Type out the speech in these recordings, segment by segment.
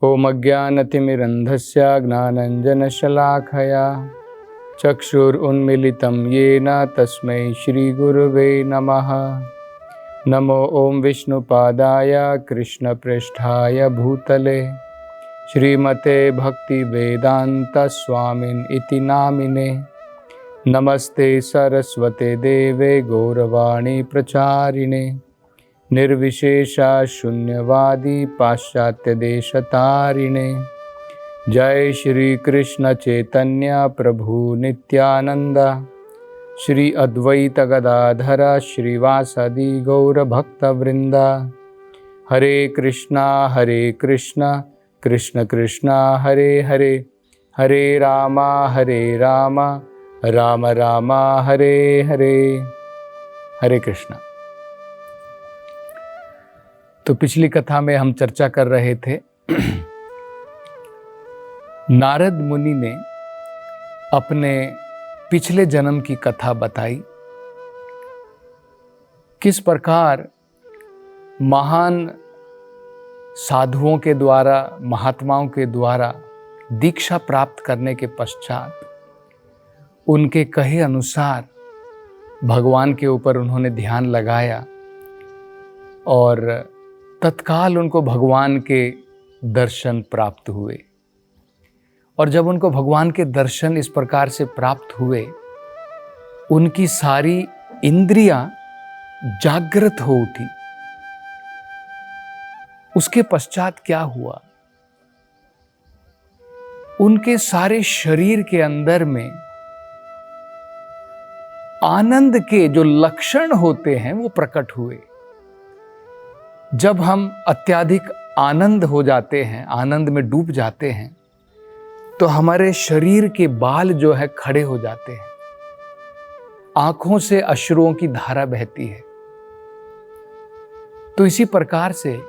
ओम अज्ञानतिमिरन्धस्य ज्ञानाञ्जनशलाखया चक्षुरुन्मीलितं येन तस्मै श्रीगुरुवे नमः। नमो ओम विष्णुपादाय कृष्णप्रेष्ठाय भूतले श्रीमते भक्तिवेदान्तस्वामिन् इति नामिने। नमस्ते सरस्वते देवे गौरवाणी प्रचारिणे निर्विशेषा शून्यवादी पाश्चात्य देशतारिणे। जय श्री कृष्ण चैतन्य प्रभु नित्यानंद श्री अद्वैत गदाधर श्रीवासदि गौर भक्तवृंद। हरे कृष्णा कृष्ण कृष्णा हरे हरे, हरे राम राम राम हरे हरे। हरे कृष्णा। तो पिछली कथा में हम चर्चा कर रहे थे नारद मुनि ने अपने पिछले जन्म की कथा बताई, किस प्रकार महान साधुओं के द्वारा, महात्माओं के द्वारा दीक्षा प्राप्त करने के पश्चात उनके कहे अनुसार भगवान के ऊपर उन्होंने ध्यान लगाया और तत्काल उनको भगवान के दर्शन प्राप्त हुए। और जब उनको भगवान के दर्शन इस प्रकार से प्राप्त हुए, उनकी सारी इंद्रियां जागृत हो उठी। उसके पश्चात क्या हुआ, उनके सारे शरीर के अंदर में आनंद के जो लक्षण होते हैं वो प्रकट हुए। जब हम अत्यधिक आनंद हो जाते हैं, आनंद में डूब जाते हैं, तो हमारे शरीर के बाल जो है खड़े हो जाते हैं, आंखों से अश्रुओं की धारा बहती है। तो इसी प्रकार से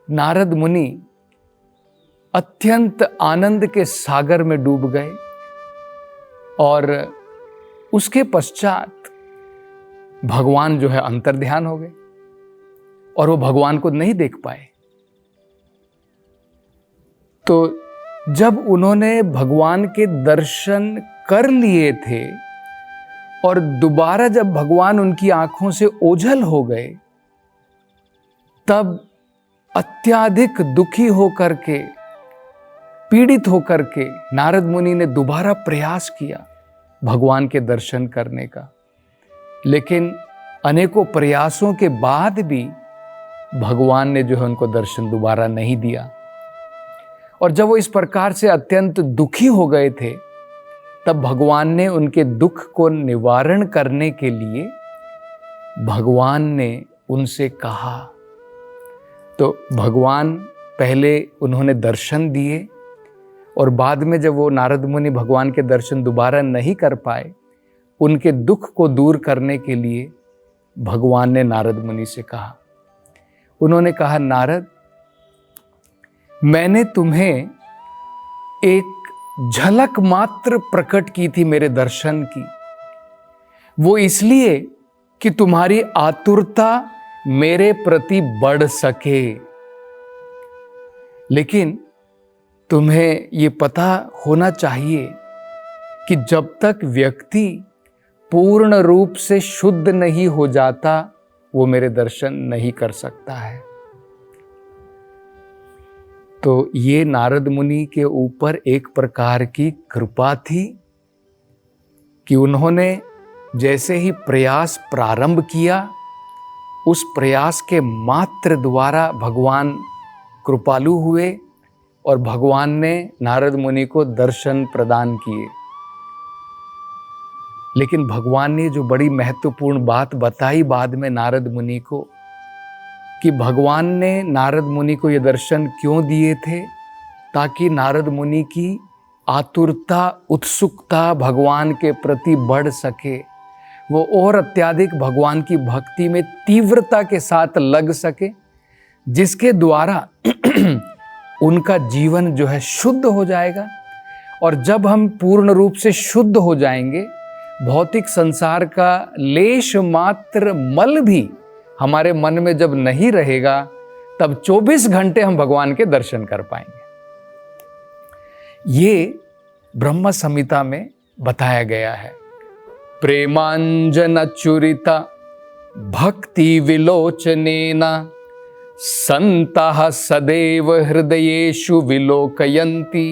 नारद मुनि अत्यंत आनंद के सागर में डूब गए और उसके पश्चात भगवान जो है अंतर्ध्यान हो गए और वो भगवान को नहीं देख पाए। तो जब उन्होंने भगवान के दर्शन कर लिए थे और दोबारा जब भगवान उनकी आंखों से ओझल हो गए, तब अत्यधिक दुखी होकर के, पीड़ित होकर के नारद मुनि ने दोबारा प्रयास किया भगवान के दर्शन करने का। लेकिन अनेकों प्रयासों के बाद भी भगवान ने जो है उनको दर्शन दोबारा नहीं दिया। और जब वो इस प्रकार से अत्यंत दुखी हो गए थे, तब भगवान ने उनके दुख को निवारण करने के लिए भगवान ने उनसे कहा। तो भगवान पहले उन्होंने दर्शन दिए और बाद में जब वो नारद मुनि भगवान के दर्शन दोबारा नहीं कर पाए, उनके दुख को दूर करने के लिए भगवान ने नारद मुनि से कहा। उन्होंने कहा, नारद, मैंने तुम्हें एक झलक मात्र प्रकट की थी मेरे दर्शन की। वो इसलिए कि तुम्हारी आतुरता मेरे प्रति बढ़ सके। लेकिन तुम्हें ये पता होना चाहिए कि जब तक व्यक्ति पूर्ण रूप से शुद्ध नहीं हो जाता, वो मेरे दर्शन नहीं कर सकता है। तो ये नारद मुनि के ऊपर एक प्रकार की कृपा थी कि उन्होंने जैसे ही प्रयास प्रारंभ किया, उस प्रयास के मात्र द्वारा भगवान कृपालु हुए और भगवान ने नारद मुनि को दर्शन प्रदान किए। लेकिन भगवान ने जो बड़ी महत्वपूर्ण बात बताई बाद में नारद मुनि को, कि भगवान ने नारद मुनि को ये दर्शन क्यों दिए थे, ताकि नारद मुनि की आतुरता, उत्सुकता भगवान के प्रति बढ़ सके, वो और अत्यधिक भगवान की भक्ति में तीव्रता के साथ लग सके, जिसके द्वारा उनका जीवन जो है शुद्ध हो जाएगा। और जब हम पूर्ण रूप से शुद्ध हो जाएंगे, भौतिक संसार का लेश मात्र मल भी हमारे मन में जब नहीं रहेगा, तब 24 घंटे हम भगवान के दर्शन कर पाएंगे। ये ब्रह्म संहिता में बताया गया है। प्रेमांजन चुरिता भक्ति विलोचनेन संतः सदैव हृदयेषु विलोकयन्ति।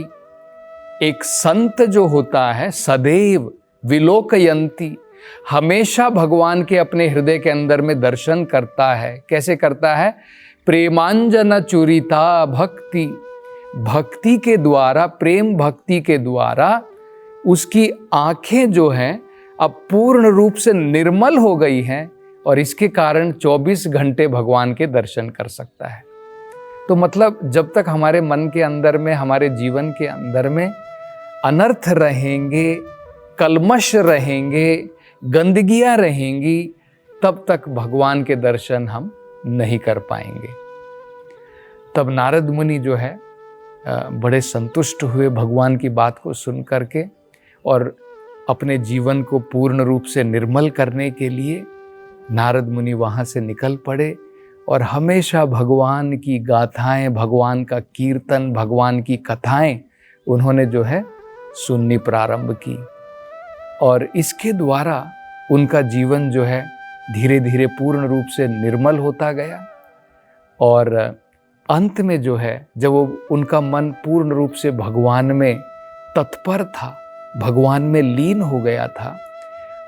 एक संत जो होता है सदैव विलोकयन्ति, हमेशा भगवान के अपने हृदय के अंदर में दर्शन करता है। कैसे करता है? प्रेमांजन चुरिता भक्ति, भक्ति के द्वारा, प्रेम भक्ति के द्वारा उसकी आंखें जो हैं अब पूर्ण रूप से निर्मल हो गई हैं और इसके कारण 24 घंटे भगवान के दर्शन कर सकता है। तो मतलब जब तक हमारे मन के अंदर में, हमारे जीवन के अंदर में अनर्थ रहेंगे, कलमश रहेंगे, गंदगियां रहेंगी, तब तक भगवान के दर्शन हम नहीं कर पाएंगे। तब नारद मुनि जो है बड़े संतुष्ट हुए भगवान की बात को सुन करके, और अपने जीवन को पूर्ण रूप से निर्मल करने के लिए नारद मुनि वहाँ से निकल पड़े और हमेशा भगवान की गाथाएं, भगवान का कीर्तन, भगवान की कथाएं उन्होंने जो है सुननी प्रारंभ की। और इसके द्वारा उनका जीवन जो है धीरे धीरे पूर्ण रूप से निर्मल होता गया। और अंत में जो है जब वो उनका मन पूर्ण रूप से भगवान में तत्पर था, भगवान में लीन हो गया था,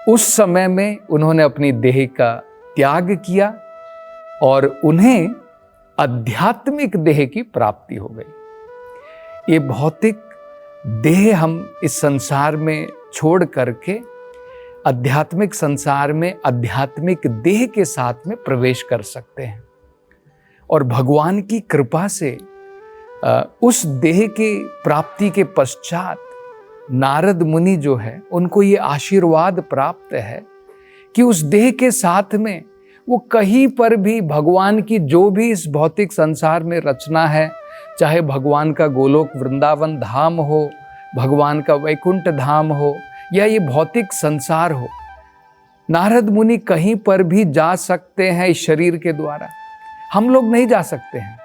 उस समय में उन्होंने अपनी देह का त्याग किया और उन्हें आध्यात्मिक देह की प्राप्ति हो गई। ये भौतिक देह हम इस संसार में छोड़ करके आध्यात्मिक संसार में आध्यात्मिक देह के साथ में प्रवेश कर सकते हैं। और भगवान की कृपा से उस देह की प्राप्ति के पश्चात नारद मुनि जो है उनको ये आशीर्वाद प्राप्त है कि उस देह के साथ में वो कहीं पर भी भगवान की जो भी इस भौतिक संसार में रचना है, चाहे भगवान का गोलोक वृंदावन धाम हो, भगवान का वैकुंठ धाम हो, या ये भौतिक संसार हो, नारद मुनि कहीं पर भी जा सकते हैं इस शरीर के द्वारा। हम लोग नहीं जा सकते हैं।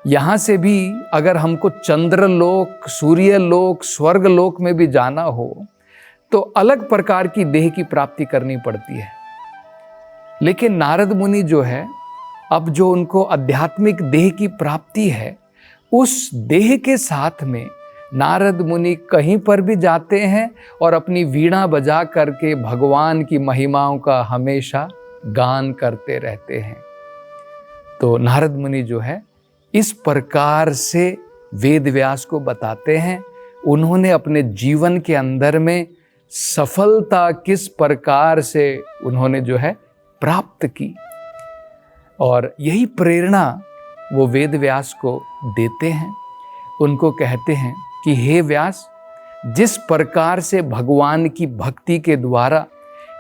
यहाँ से भी अगर हमको चंद्रलोक, सूर्यलोक, स्वर्गलोक में भी जाना हो तो अलग प्रकार की देह की प्राप्ति करनी पड़ती है। लेकिन नारद मुनि जो है, अब जो उनको आध्यात्मिक देह की प्राप्ति है, उस देह के साथ में नारद मुनि कहीं पर भी जाते हैं और अपनी वीणा बजा करके भगवान की महिमाओं का हमेशा गान करते रहते हैं। तो नारद मुनि जो है इस प्रकार से वेद व्यास को बताते हैं उन्होंने अपने जीवन के अंदर में सफलता किस प्रकार से उन्होंने जो है प्राप्त की। और यही प्रेरणा वो वेद व्यास को देते हैं। उनको कहते हैं कि हे व्यास, जिस प्रकार से भगवान की भक्ति के द्वारा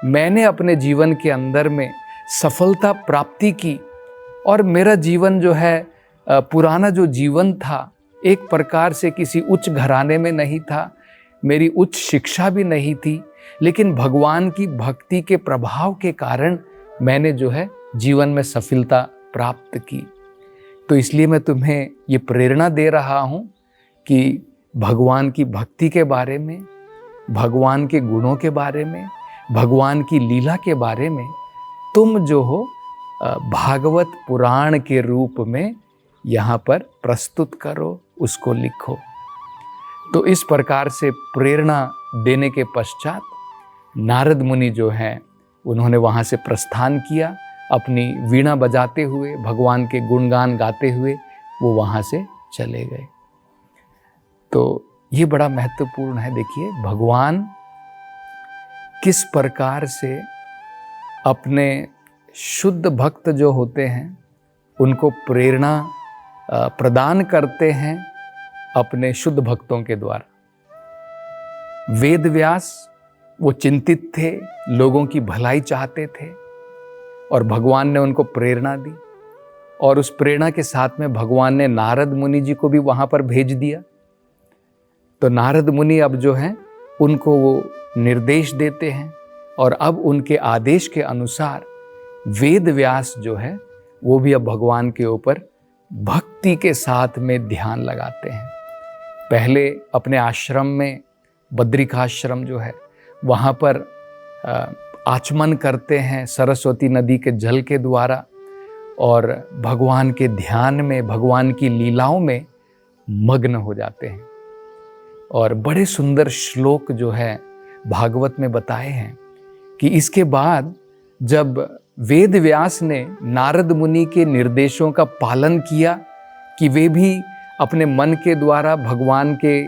मैंने अपने जीवन के अंदर में सफलता प्राप्ति की और मेरा जीवन जो है पुराना जो जीवन था एक प्रकार से किसी उच्च घराने में नहीं था, मेरी उच्च शिक्षा भी नहीं थी, लेकिन भगवान की भक्ति के प्रभाव के कारण मैंने जो है जीवन में सफलता प्राप्त की। तो इसलिए मैं तुम्हें ये प्रेरणा दे रहा हूँ कि भगवान की भक्ति के बारे में, भगवान के गुणों के बारे में, भगवान की लीला के बारे में तुम जो हो भागवत पुराण के रूप में यहाँ पर प्रस्तुत करो, उसको लिखो। तो इस प्रकार से प्रेरणा देने के पश्चात नारद मुनि जो हैं उन्होंने वहाँ से प्रस्थान किया, अपनी वीणा बजाते हुए, भगवान के गुणगान गाते हुए वो वहाँ से चले गए। तो ये बड़ा महत्वपूर्ण है। देखिए भगवान किस प्रकार से अपने शुद्ध भक्त जो होते हैं उनको प्रेरणा प्रदान करते हैं अपने शुद्ध भक्तों के द्वारा। वेद व्यास वो चिंतित थे, लोगों की भलाई चाहते थे और भगवान ने उनको प्रेरणा दी और उस प्रेरणा के साथ में भगवान ने नारद मुनि जी को भी वहाँ पर भेज दिया। तो नारद मुनि अब जो हैं उनको वो निर्देश देते हैं और अब उनके आदेश के अनुसार वेद व्यास जो है वो भी अब भगवान के ऊपर भक्ति के साथ में ध्यान लगाते हैं। पहले अपने आश्रम में, बद्रिकाश्रम जो है वहाँ पर आचमन करते हैं सरस्वती नदी के जल के द्वारा, और भगवान के ध्यान में, भगवान की लीलाओं में मग्न हो जाते हैं। और बड़े सुंदर श्लोक जो है भागवत में बताए हैं कि इसके बाद जब वेद व्यास ने नारद मुनि के निर्देशों का पालन किया कि वे भी अपने मन के द्वारा भगवान के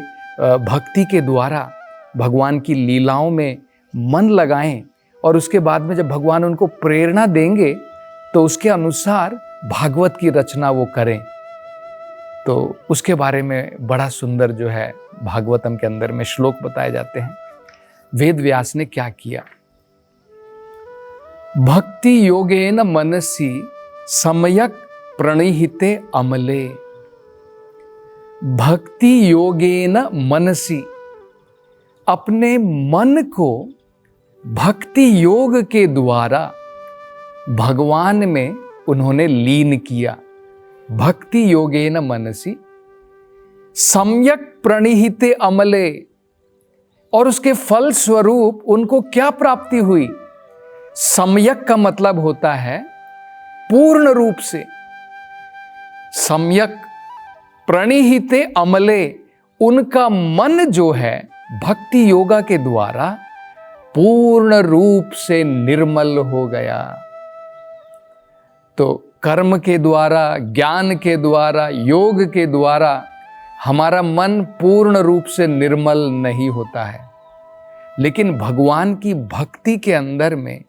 भक्ति के द्वारा भगवान की लीलाओं में मन लगाएं, और उसके बाद में जब भगवान उनको प्रेरणा देंगे तो उसके अनुसार भागवत की रचना वो करें, तो उसके बारे में बड़ा सुंदर जो है भागवतम के अंदर में श्लोक बताए जाते हैं। वेद व्यास ने क्या किया? भक्ति योगेन मनसि सम्यक प्रणिहिते अमले। भक्ति योगेन मनसि, अपने मन को भक्ति योग के द्वारा भगवान में उन्होंने लीन किया। भक्ति योगेन मनसि सम्यक प्रणिहिते अमले, और उसके फल स्वरूप उनको क्या प्राप्ति हुई? सम्यक का मतलब होता है पूर्ण रूप से। सम्यक प्रणिहिते अमले, उनका मन जो है भक्ति योगा के द्वारा पूर्ण रूप से निर्मल हो गया। तो कर्म के द्वारा, ज्ञान के द्वारा, योग के द्वारा हमारा मन पूर्ण रूप से निर्मल नहीं होता है, लेकिन भगवान की भक्ति के अंदर में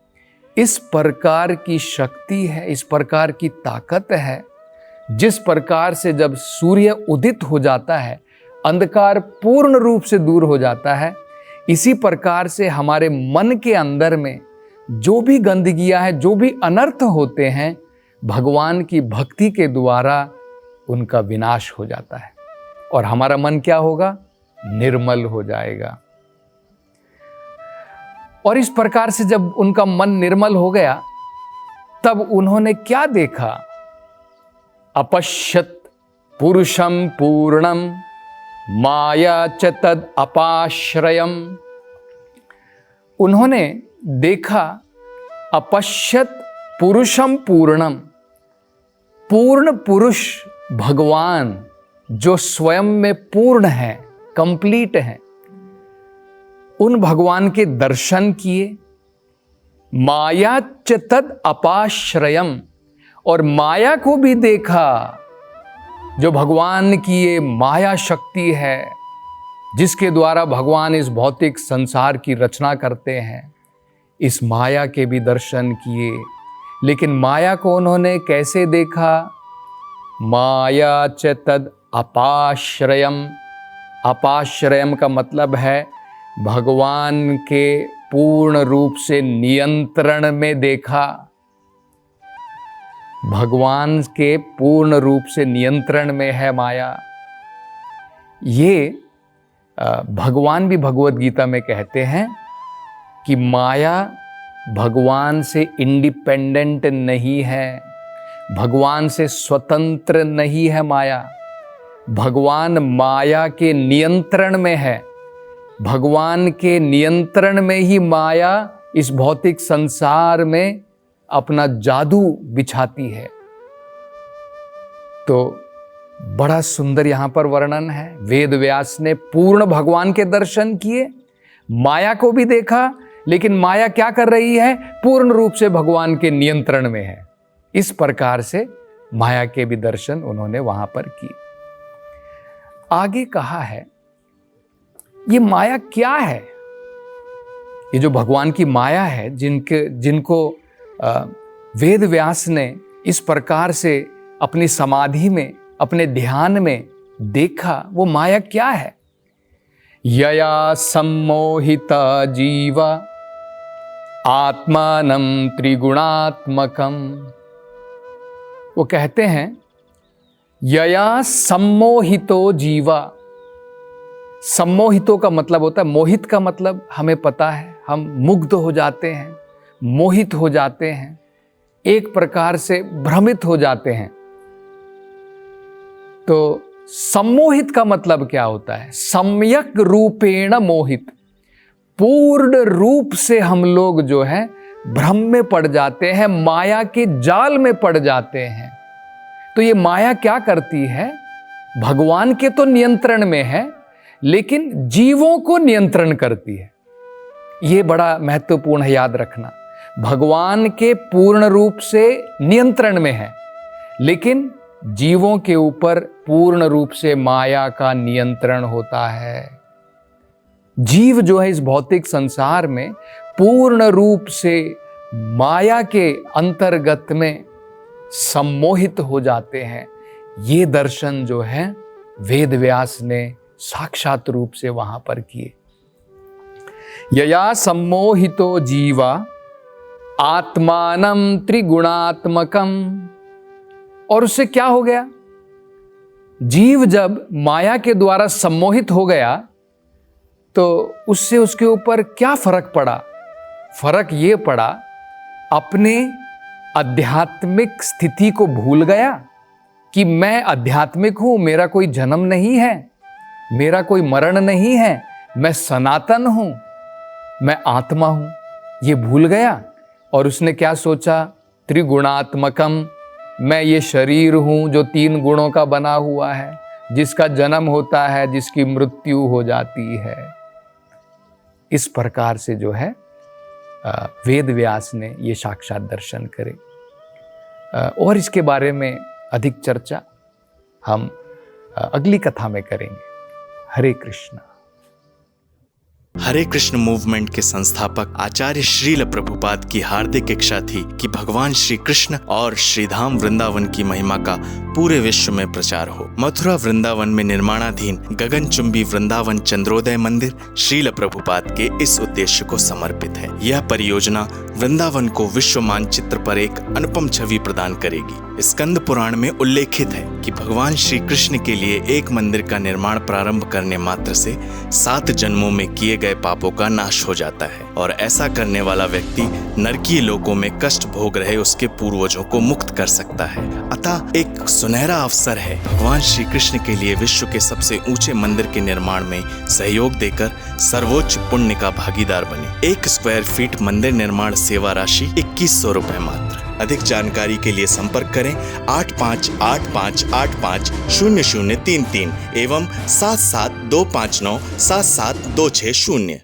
इस प्रकार की शक्ति है, इस प्रकार की ताकत है, जिस प्रकार से जब सूर्य उदित हो जाता है अंधकार पूर्ण रूप से दूर हो जाता है, इसी प्रकार से हमारे मन के अंदर में जो भी गंदगियां हैं, जो भी अनर्थ होते हैं, भगवान की भक्ति के द्वारा उनका विनाश हो जाता है और हमारा मन क्या होगा? निर्मल हो जाएगा। और इस प्रकार से जब उनका मन निर्मल हो गया, तब उन्होंने क्या देखा? अपश्यत पुरुषम पूर्णम माया च तद अपाश्रयम। उन्होंने देखा अपश्यत पुरुषम पूर्णम, पूर्ण पुरुष भगवान जो स्वयं में पूर्ण है, कंप्लीट है, उन भगवान के दर्शन किए। माया च तद अपाश्रयम, और माया को भी देखा, जो भगवान की ये माया शक्ति है जिसके द्वारा भगवान इस भौतिक संसार की रचना करते हैं, इस माया के भी दर्शन किए। लेकिन माया को उन्होंने कैसे देखा? माया च तद अपाश्रयम। अपाश्रयम का मतलब है भगवान के पूर्ण रूप से नियंत्रण में देखा। भगवान के पूर्ण रूप से नियंत्रण में है माया। ये भगवान भी भगवत गीता में कहते हैं कि माया भगवान से इंडिपेंडेंट नहीं है, भगवान से स्वतंत्र नहीं है माया। भगवान माया के नियंत्रण में है। भगवान के नियंत्रण में ही माया इस भौतिक संसार में अपना जादू बिछाती है। तो बड़ा सुंदर यहां पर वर्णन है। वेद व्यास ने पूर्ण भगवान के दर्शन किए, माया को भी देखा, लेकिन माया क्या कर रही है? पूर्ण रूप से भगवान के नियंत्रण में है। इस प्रकार से माया के भी दर्शन उन्होंने वहां पर किए। आगे कहा है, ये माया क्या है? ये जो भगवान की माया है, जिनको वेद व्यास ने इस प्रकार से अपनी समाधि में, अपने ध्यान में देखा, वो माया क्या है? यया सम्मोहिता जीवा आत्मानं त्रिगुणात्मकम। वो कहते हैं यया सम्मोहितो जीवा। सम्मोहितो का मतलब होता है, मोहित का मतलब हमें पता है, हम मुग्ध हो जाते हैं, मोहित हो जाते हैं, एक प्रकार से भ्रमित हो जाते हैं। तो सम्मोहित का मतलब क्या होता है? सम्यक रूपेण मोहित, पूर्ण रूप से हम लोग जो है भ्रम में पड़ जाते हैं, माया के जाल में पड़ जाते हैं। तो ये माया क्या करती है? भगवान के तो नियंत्रण में है, लेकिन जीवों को नियंत्रण करती है। ये बड़ा महत्वपूर्ण है, याद रखना। भगवान के पूर्ण रूप से नियंत्रण में है, लेकिन जीवों के ऊपर पूर्ण रूप से माया का नियंत्रण होता है। जीव जो है इस भौतिक संसार में पूर्ण रूप से माया के अंतर्गत में सम्मोहित हो जाते हैं। ये दर्शन जो है वेद व्यास ने साक्षात रूप से वहां पर किए। यया सम्मोहितो जीवा आत्मानं त्रिगुणात्मकम। और उससे क्या हो गया? जीव जब माया के द्वारा सम्मोहित हो गया तो उससे उसके ऊपर क्या फर्क पड़ा? फर्क ये पड़ा, अपने आध्यात्मिक स्थिति को भूल गया कि मैं आध्यात्मिक हूं, मेरा कोई जन्म नहीं है, मेरा कोई मरण नहीं है, मैं सनातन हूं, मैं आत्मा हूं। ये भूल गया और उसने क्या सोचा? त्रिगुणात्मकम, मैं ये शरीर हूं जो 3 गुणों का बना हुआ है, जिसका जन्म होता है, जिसकी मृत्यु हो जाती है। इस प्रकार से जो है वेद व्यास ने ये साक्षात दर्शन करे। और इसके बारे में अधिक चर्चा हम अगली कथा में करेंगे। हरे कृष्णा। हरे कृष्ण मूवमेंट के संस्थापक आचार्य श्रील प्रभुपाद की हार्दिक इच्छा थी कि भगवान श्री कृष्ण और श्रीधाम वृंदावन की महिमा का पूरे विश्व में प्रचार हो। मथुरा वृंदावन में निर्माणाधीन गगनचुंबी वृंदावन चंद्रोदय मंदिर श्रील प्रभुपाद के इस उद्देश्य को समर्पित है। यह परियोजना वृंदावन को विश्व मानचित्र पर एक अनुपम छवि प्रदान करेगी। स्कंद पुराण में उल्लेखित है कि भगवान श्री कृष्ण के लिए एक मंदिर का निर्माण प्रारंभ करने मात्र से 7 जन्मों में किए गए पापों का नाश हो जाता है और ऐसा करने वाला व्यक्ति नरकीय लोकों में कष्ट भोग रहे उसके पूर्वजों को मुक्त कर सकता है। अतः एक सुनहरा अवसर है भगवान श्री कृष्ण के लिए विश्व के सबसे ऊंचे मंदिर के निर्माण में सहयोग देकर सर्वोच्च पुण्य का भागीदार बने। 1 स्क्वायर फीट मंदिर निर्माण सेवा राशि 2100 रुपए मात्र। अधिक जानकारी के लिए संपर्क करें 8585850033 एवं 77259772660।